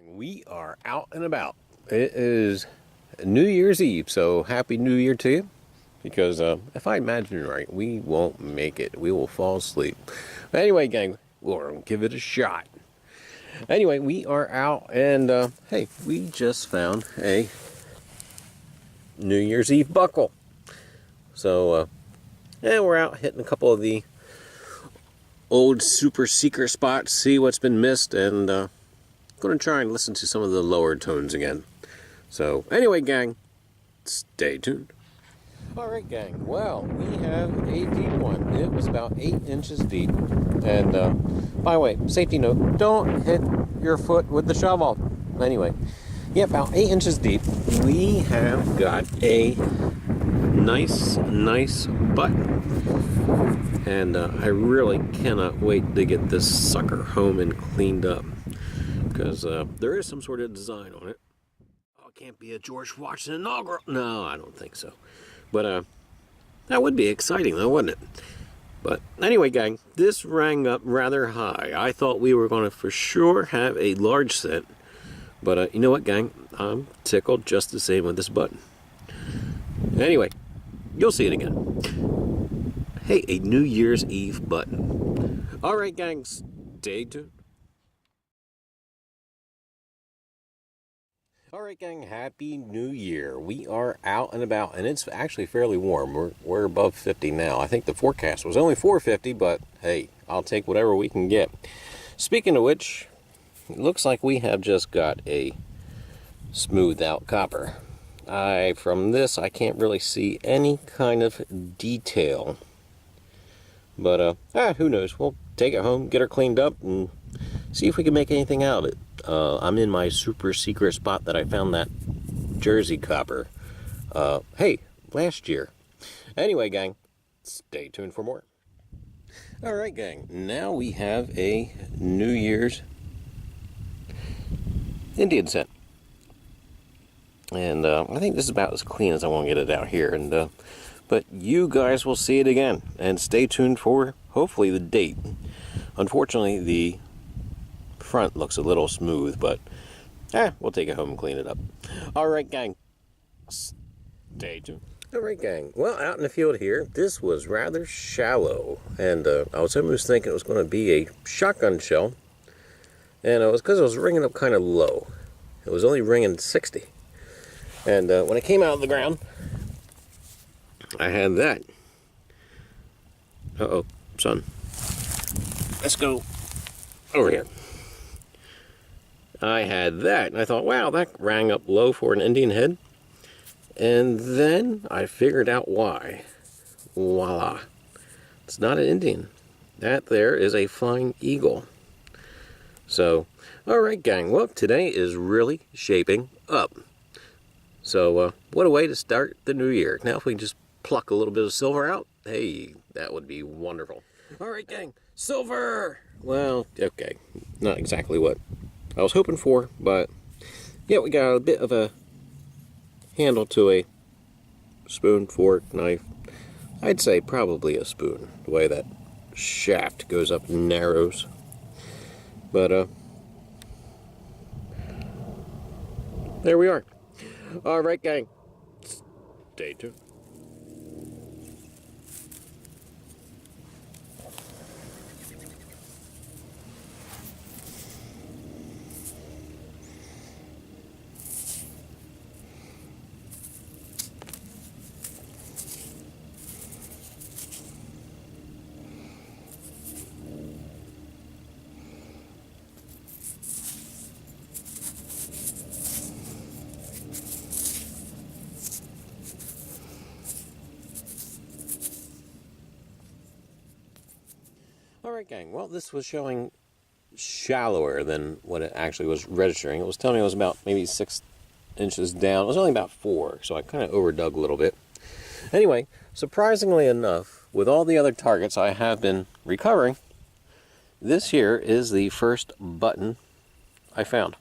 We are out and about. It is New Year's Eve, so Happy New Year to you. Because if I imagine right, we won't make it. We will fall asleep. But anyway, gang, we'll give it a shot. Anyway, we are out, and hey, we just found a New Year's Eve buckle. So, yeah, we're out hitting a couple of the old super secret spots, see what's been missed, and going to try and listen to some of the lower tones again. So, anyway, gang, stay tuned. Alright, gang, well, we have a deep one. It was about 8 inches deep. And, by the way, safety note, don't hit your foot with the shovel. Anyway, yeah, about 8 inches deep. We have got a nice button. And I really cannot wait to get this sucker home and cleaned up. Because there is some sort of design on it. Oh, it can't be a George Washington inaugural. No, I don't think so. But that would be exciting though, wouldn't it? But anyway, gang, this rang up rather high. I thought we were going to for sure have a large set. But you know what, gang? I'm tickled just the same with this button. Anyway, you'll see it again. Hey, a New Year's Eve button. Alright, gang, stay tuned. Alright, gang, Happy New Year. We are out and about, and it's actually fairly warm. We're above 50 now. I think the forecast was only 450, but hey, I'll take whatever we can get. Speaking of which, it looks like we have just got a smoothed out copper. From this, I can't really see any kind of detail. But, who knows? We'll take it home, get her cleaned up, and see if we can make anything out of it. I'm in my super secret spot that I found that Jersey copper. Hey, last year. Anyway, gang, stay tuned for more. Alright, gang, now we have a New Year's Indian set. And I think this is about as clean as I want to get it out here. And but you guys will see it again. And stay tuned for, hopefully, the date. Unfortunately, the front looks a little smooth, but we'll take it home and clean it up. Alright, gang, stay tuned. Alright, gang, well, out in the field here, this was rather shallow, and I was almost thinking it was going to be a shotgun shell, and it was because it was ringing up kind of low. It was only ringing 60, and when it came out of the ground, I had that. Uh-oh, son, let's go over here. I had that, and I thought, wow, that rang up low for an Indian head. And then I figured out why. Voila. It's not an Indian. That there is a flying eagle. So, alright, gang, well, today is really shaping up. So, what a way to start the new year. Now, if we can just pluck a little bit of silver out, hey, that would be wonderful. Alright, gang, silver! Well, okay, not exactly what I was hoping for, but yeah, we got a bit of a handle to a spoon, fork, knife. I'd say probably a spoon, the way that shaft goes up and narrows. But there we are. Alright, gang, stay tuned. Alright, gang, well, this was showing shallower than what it actually was registering. It was telling me it was about maybe 6 inches down. It was only about 4, so I kind of overdug a little bit. Anyway, surprisingly enough, with all the other targets I have been recovering, this here is the first button I found.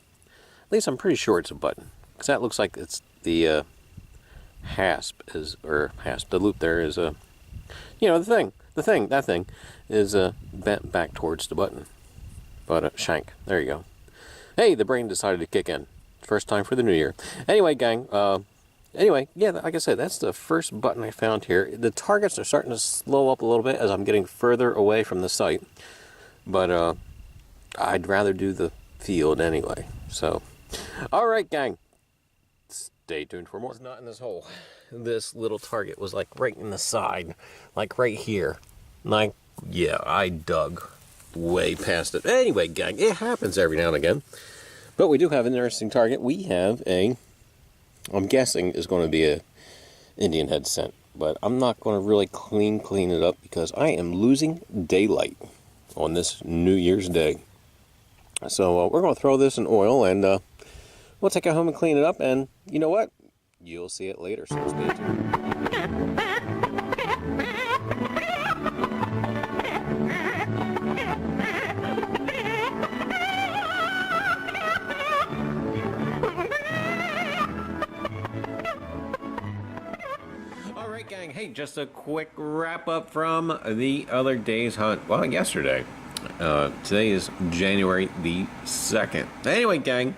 At least I'm pretty sure it's a button, because that looks like it's the hasp is, or hasp, the loop there is you know, that thing is bent back towards the button. But shank, there you go. Hey, the brain decided to kick in. First time for the new year. Anyway, gang, anyway, yeah, like I said, that's the first button I found here. The targets are starting to slow up a little bit as I'm getting further away from the site. But I'd rather do the field anyway. So, all right, gang. Stay tuned for more. It's not in this hole. This little target was like right in the side, like right here. Like, yeah, I dug way past it. Anyway, gang, it happens every now and again. But we do have an interesting target. We have a, I'm guessing is going to be a Indian head scent. But I'm not going to really clean it up because I am losing daylight on this New Year's Day. So we're going to throw this in oil and we'll take it home and clean it up. And you know what? You'll see it later, so stay tuned. Alright, gang, hey, just a quick wrap up from the other day's hunt. Well, yesterday. Today is January the 2nd. Anyway, gang,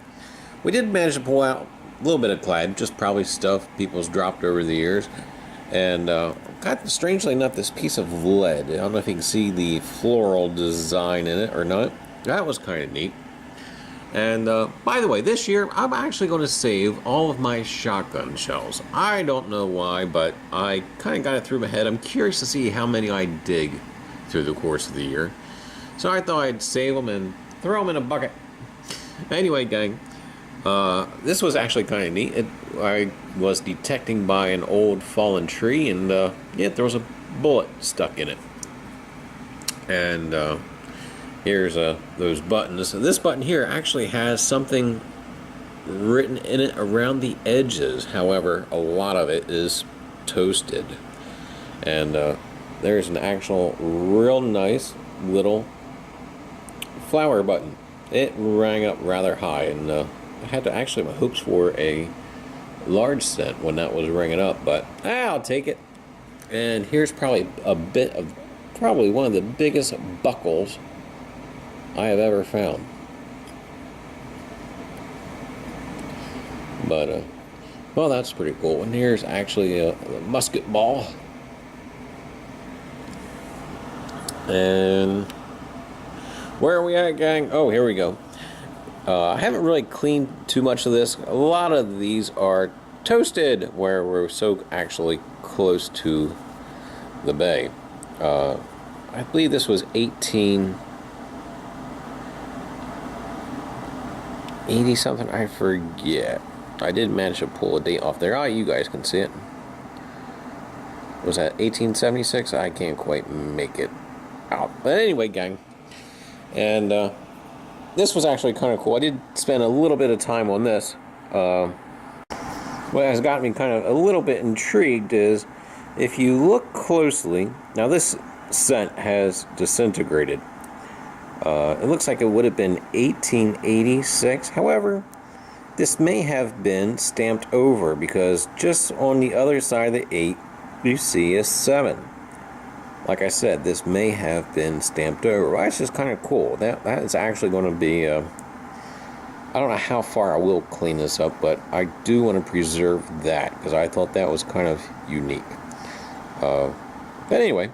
we did manage to pull out a little bit of clad, just probably stuff people's dropped over the years. And got, strangely enough, this piece of lead. I don't know if you can see the floral design in it or not. That was kind of neat. And by the way, this year, I'm actually going to save all of my shotgun shells. I don't know why, but I kind of got it through my head. I'm curious to see how many I dig through the course of the year. So I thought I'd save them and throw them in a bucket. Anyway, gang, this was actually kind of neat. I was detecting by an old fallen tree, and yeah, there was a bullet stuck in it. And here's those buttons. So this button here actually has something written in it around the edges. However, a lot of it is toasted. And there's an actual real nice little flower button. It rang up rather high, and I had to actually have hopes for a large scent when that was ringing up, but I'll take it. And here's probably a bit of, probably one of the biggest buckles I have ever found. But well, that's pretty cool. And here's actually a musket ball. And where are we at, gang? Oh, here we go. I haven't really cleaned too much of this. A lot of these are toasted where we're so actually close to the bay. I believe this was 1880 something. I forget. I did manage to pull a date off there. Oh, you guys can see it. Was that 1876? I can't quite make it out. But anyway, gang. And this was actually kind of cool. I did spend a little bit of time on this. What has got me kind of a little bit intrigued is if you look closely, now this scent has disintegrated. It looks like it would have been 1886. However, this may have been stamped over because just on the other side of the 8, you see a 7. Like I said, this may have been stamped over. Well, that's just kind of cool. That is actually going to be, I don't know how far I will clean this up, but I do want to preserve that because I thought that was kind of unique. But anyway,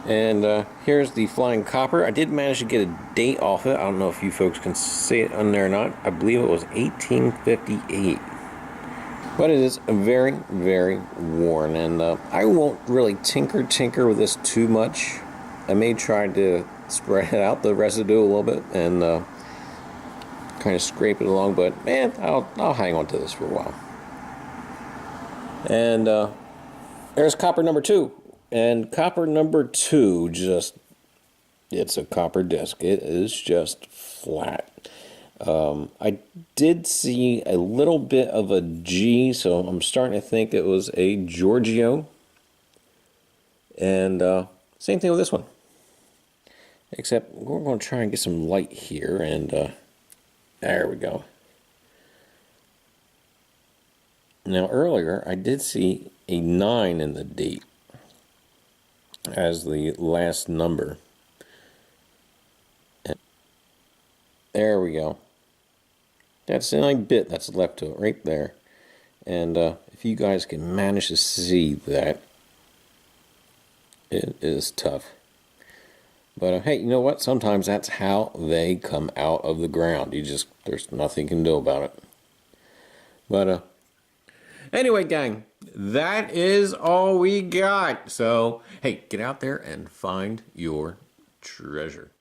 and here's the flying copper. I did manage to get a date off it. I don't know if you folks can see it on there or not. I believe it was 1858. But it is very, very worn, and I won't really tinker with this too much. I may try to spread out the residue a little bit and kind of scrape it along, but man, I'll hang on to this for a while. And there's copper number 2, and copper number 2 just, it's a copper disc. It is just flat. I did see a little bit of a G, so I'm starting to think it was a Giorgio. And same thing with this one. Except we're going to try and get some light here, and there we go. Now earlier I did see a 9 in the date as the last number. And there we go. That's the only bit that's left to it right there. And if you guys can manage to see that, it is tough. But hey, you know what? Sometimes that's how they come out of the ground. There's nothing you can do about it. But anyway, gang, that is all we got. So, hey, get out there and find your treasure.